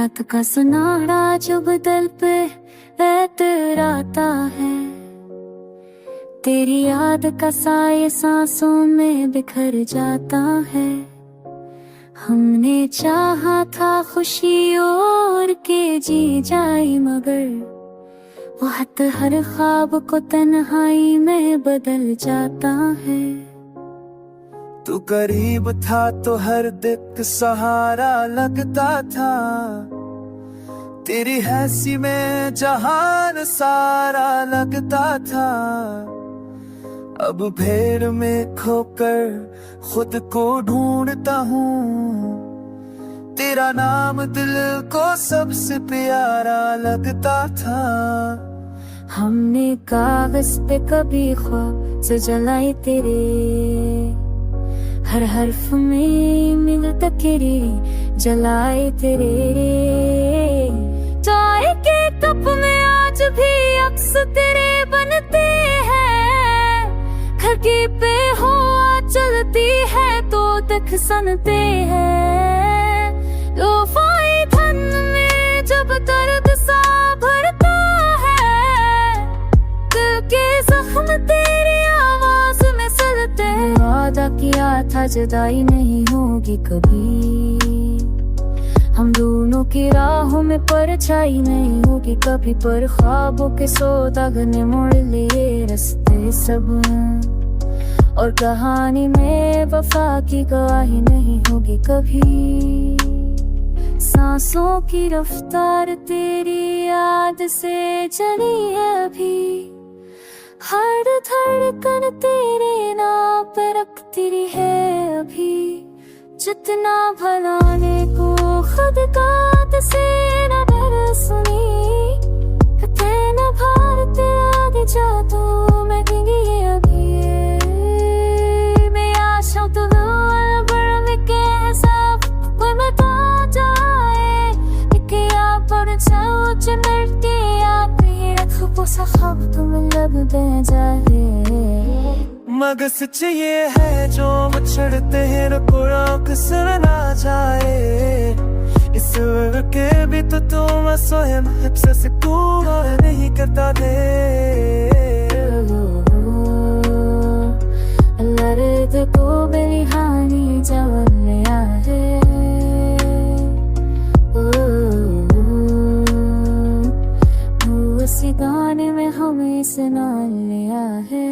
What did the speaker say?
रात का सुनहरा जब दिल पे एतराता है, तेरी याद का साए सांसों में बिखर जाता है। हमने चाहा था खुशी और के जी जाए, मगर वक्त हर ख्वाब को तन्हाई में बदल जाता है। तू करीब था तो हर दिक सहारा लगता था, तेरी हंसी में जहान सारा लगता था। अब भीड़ में खोकर खुद को ढूंढता हूँ, तेरा नाम दिल को सबसे प्यारा लगता था। हमने कागज पे कभी ख्वाब से जलाई तेरे, हर हर्फ में मिलता तेरे जलाए तेरे। चाय के कप में आज भी अक्स तेरे बनते हैं, खिड़की पे हवा चलती है तो तक सुनते हैं। लोफाई धन में जब दर्द सा भरता है, दिल के जख्म तेरी आवाज में सलते हैं। वादा किया था जुदाई नहीं होगी कभी, हम दोनों की राहों में परछाई नहीं होगी कभी। पर ख्वाबों के सौदागर ने मोड़ लिए रास्ते सब, और कहानी में वफा की गवाही नहीं होगी कभी। सांसों की रफ्तार तेरी याद से चली है अभी, हर धड़कन तेरे नाम पे रखती है अभी। जितना भलाने को खुद का से न बरसनी, न भारत आगे जा तो मैं देंगी अभी। मैं आशा तो बड़ के सब कोई मता जाए, क्या पर जाओ चमड़ती आती रख पोसा खब तुम लब दे जाए। मगर सच ये है जो मच्छड़ते हैं न कोई कसर ना जाए। इस के भी तो तुम स्वयं से पूरा नहीं करता दे। लर्द को मेरी हानि जवाब लिया है, उसी गाने में हमें सुना लिया है।